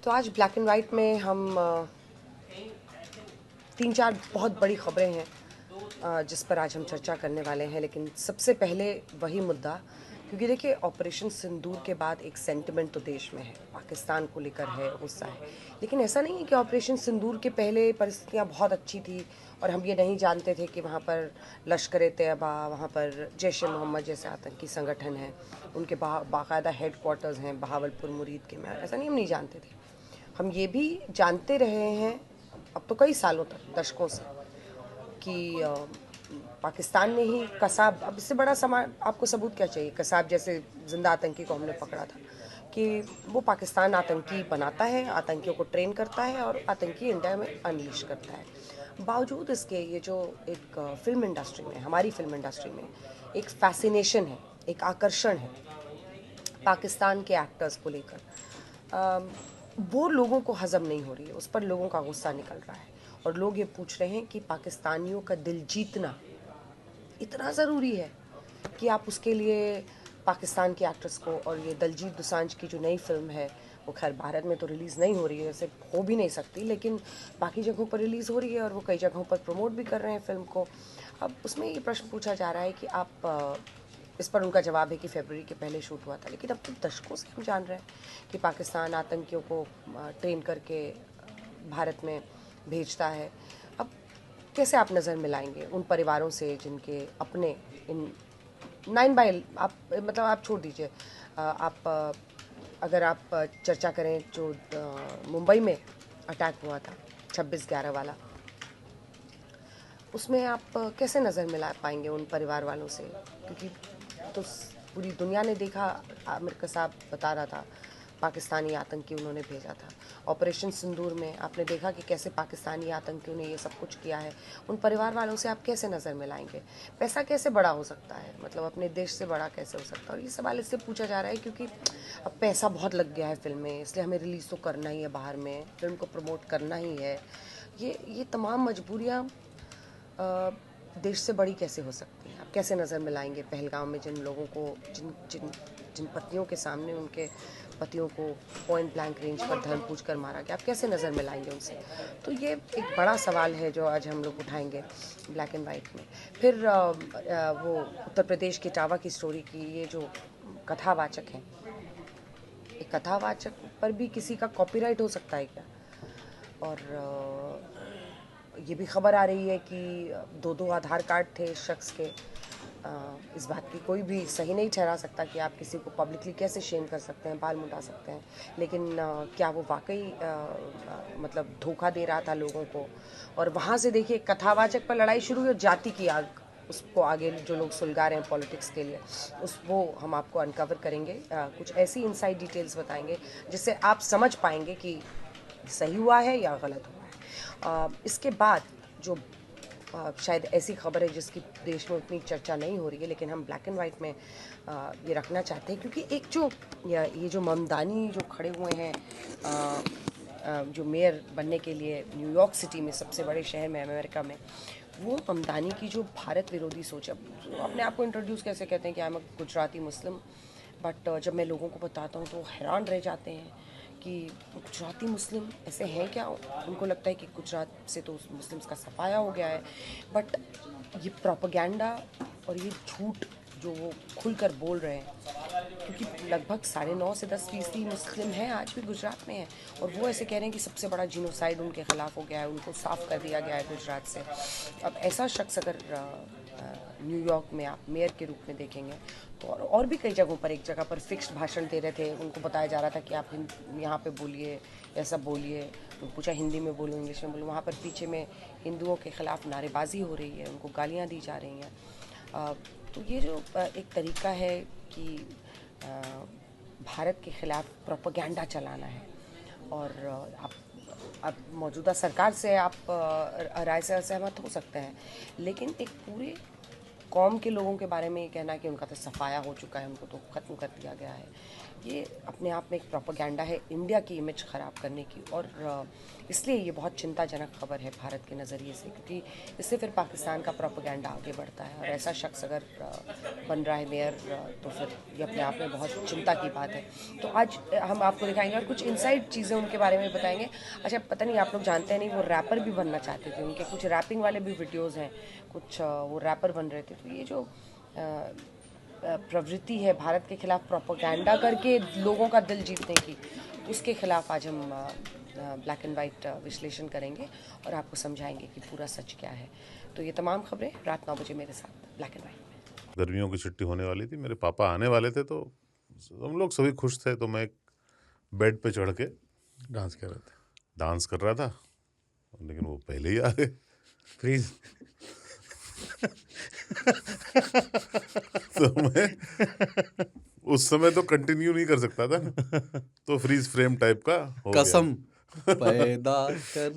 तो आज black and white में हम तीन चार बहुत बड़ी खबरें हैं जिस पर आज हम चर्चा करने वाले हैं। लेकिन सबसे पहले वही मुद्दा, क्योंकि देखिए ऑपरेशन सिंदूर के बाद एक सेंटिमेंट तो देश में है, पाकिस्तान को लेकर है, गुस्सा है। लेकिन ऐसा नहीं है कि ऑपरेशन सिंदूर के पहले परिस्थितियां बहुत अच्छी थी और हम ये नहीं जानते थे कि वहाँ पर लश्कर तैयबा, वहाँ पर जैश ए मोहम्मद जैसे आतंकी संगठन हैं, उनके बाकायदा हेड क्वार्टर्स हैं बहावलपुर मुरीद के में। ऐसा नहीं, हम नहीं जानते थे। हम ये भी जानते रहे हैं अब तो कई सालों तक, दशकों से, कि पाकिस्तान ने ही कसाब, अब इससे बड़ा आपको सबूत क्या चाहिए। कसाब जैसे जिंदा आतंकी को हमने पकड़ा था कि वो पाकिस्तान आतंकी बनाता है, आतंकियों को ट्रेन करता है और आतंकी इंडिया में अनलीश करता है। बावजूद इसके ये जो एक फिल्म इंडस्ट्री में, हमारी फिल्म इंडस्ट्री में एक फैसिनेशन है, एक आकर्षण है पाकिस्तान के एक्टर्स को लेकर, वो लोगों को हजम नहीं हो रही है, उस पर लोगों का गुस्सा निकल रहा है। और लोग ये पूछ रहे हैं कि पाकिस्तानियों का दिल जीतना इतना ज़रूरी है कि आप उसके लिए पाकिस्तान के एक्ट्रेस को, और ये दलजीत दोसांझ की जो नई फिल्म है, वो खैर भारत में तो रिलीज़ नहीं हो रही है, वैसे हो भी नहीं सकती, लेकिन बाकी जगहों पर रिलीज़ हो रही है और वो कई जगहों पर प्रमोट भी कर रहे हैं फिल्म को। अब उसमें ये प्रश्न पूछा जा रहा है कि आप, इस पर उनका जवाब है कि फरवरी के पहले शूट हुआ था। लेकिन अब तो दशकों से हम जान रहे हैं कि पाकिस्तान आतंकियों को ट्रेन करके भारत में भेजता है। अब कैसे आप नज़र मिलाएंगे उन परिवारों से जिनके अपने इन 9/11, आप मतलब आप छोड़ दीजिए, आप अगर आप चर्चा करें जो मुंबई में अटैक हुआ था 26/11 वाला, उसमें आप कैसे नज़र मिला पाएंगे उन परिवार वालों से, क्योंकि तो पूरी दुनिया ने देखा। आमिर कसाब बता रहा था पाकिस्तानी आतंकी उन्होंने भेजा था। ऑपरेशन सिंदूर में आपने देखा कि कैसे पाकिस्तानी आतंकियों ने ये सब कुछ किया है। उन परिवार वालों से आप कैसे नज़र मिलाएंगे? पैसा कैसे बड़ा हो सकता है, मतलब अपने देश से बड़ा कैसे हो सकता है? और ये सवाल इससे पूछा जा रहा है क्योंकि अब पैसा बहुत लग गया है फिल्म में, इसलिए हमें रिलीज़ तो करना ही है, बाहर में फिल्म को प्रमोट करना ही है। ये तमाम मजबूरियाँ देश से बड़ी कैसे हो सकती हैं? आप कैसे नज़र मिलाएंगे पहलगाम में जिन लोगों को, जिन जिन जिन पत्नियों के सामने उनके पतियों को पॉइंट ब्लैंक रेंज पर धर पूछ कर मारा गया? आप कैसे नज़र मिलाएंगे उनसे? तो ये एक बड़ा सवाल है जो आज हम लोग उठाएंगे ब्लैक एंड वाइट में। फिर वो उत्तर प्रदेश के इटावा की स्टोरी की ये जो कथावाचक हैं, एक कथावाचक पर भी किसी का कॉपीराइट हो सकता है क्या? और ये भी खबर आ रही है कि दो दो आधार कार्ड थे इस शख्स के। इस बात की कोई भी सही नहीं ठहरा सकता कि आप किसी को पब्लिकली कैसे शेम कर सकते हैं, बाल मुंडा सकते हैं। लेकिन क्या वो वाकई मतलब धोखा दे रहा था लोगों को? और वहाँ से देखिए कथावाचक पर लड़ाई शुरू हुई और जाति की आग, उसको आगे जो लोग सुलगा रहे हैं पॉलिटिक्स के लिए, उस वो हम आपको अनकवर करेंगे। कुछ ऐसी इनसाइड डिटेल्स बताएंगे जिससे आप समझ पाएंगे कि सही हुआ है या गलत हुआ है। इसके बाद जो शायद ऐसी खबर है जिसकी देश में उतनी चर्चा नहीं हो रही है, लेकिन हम ब्लैक एंड वाइट में ये रखना चाहते हैं क्योंकि एक जो ये जो ममदानी जो खड़े हुए हैं जो मेयर बनने के लिए न्यूयॉर्क सिटी में, सबसे बड़े शहर में अमेरिका में, वो ममदानी की जो भारत विरोधी सोच है। अपने आप को इंट्रोड्यूस कैसे कहते हैं कि I am a Gujarati Muslim, but जब मैं लोगों को बताता हूँ तो हैरान रह जाते हैं कि गुजराती मुस्लिम ऐसे हैं क्या। उनको लगता है कि गुजरात से तो मुस्लिम्स का सफाया हो गया है। बट ये प्रोपेगेंडा और ये झूठ जो वो खुलकर बोल रहे हैं, क्योंकि लगभग 9.5 से 10% मुस्लिम हैं आज भी गुजरात में हैं, और वो ऐसे कह रहे हैं कि सबसे बड़ा जीनोसाइड उनके खिलाफ हो गया है, उनको साफ कर दिया गया है गुजरात से। अब ऐसा शख्स अगर न्यूयॉर्क में आप मेयर के रूप में देखेंगे तो, और भी कई जगहों पर, एक जगह पर फिक्स्ड भाषण दे रहे थे, उनको बताया जा रहा था कि आप यहाँ पे बोलिए, ऐसा बोलिए। तो पूछा हिंदी में बोलो, इंग्लिश में बोलो, वहाँ पर पीछे में हिंदुओं के खिलाफ नारेबाजी हो रही है, उनको गालियाँ दी जा रही हैं। तो ये जो एक तरीका है कि भारत के खिलाफ प्रोपेगेंडा चलाना है, और आप मौजूदा सरकार से आप राय से असहमत हो सकते हैं, लेकिन एक पूरे कौम के लोगों के बारे में ये कहना कि उनका तो सफाया हो चुका है, उनको तो ख़त्म कर दिया गया है, ये अपने आप में एक प्रोपेगेंडा है इंडिया की इमेज ख़राब करने की। और इसलिए ये बहुत चिंताजनक खबर है भारत के नज़रिए से, क्योंकि इससे फिर पाकिस्तान का प्रोपेगेंडा आगे बढ़ता है। और ऐसा शख्स अगर बन रहा है मेयर, तो फिर ये अपने आप में बहुत चिंता की बात है। तो आज हम आपको दिखाएंगे और कुछ इनसाइड चीज़ें उनके बारे में बताएंगे। अच्छा, पता नहीं आप लोग जानते हैं नहीं, वो रैपर भी बनना चाहते थे, उनके कुछ रैपिंग वाले भी वीडियोज़ हैं, कुछ वो रैपर बन रहे थे। तो ये जो प्रवृत्ति है भारत के खिलाफ प्रोपेगेंडा करके लोगों का दिल जीतने की, उसके खिलाफ आज हम ब्लैक एंड वाइट विश्लेषण करेंगे और आपको समझाएंगे कि पूरा सच क्या है। तो ये तमाम खबरें रात 9 बजे मेरे साथ ब्लैक एंड वाइट में। गर्मियों की छुट्टी होने वाली थी, मेरे पापा आने वाले थे, तो हम लोग सभी खुश थे। तो मैं एक बेड पे चढ़ के डांस कर रहा था, लेकिन वो पहले ही आ गए। फ्रीज। तो मैं उस समय तो कंटिन्यू नहीं कर सकता था ना, तो फ्रीज फ्रेम टाइप का हो गया। कसम पैदा कर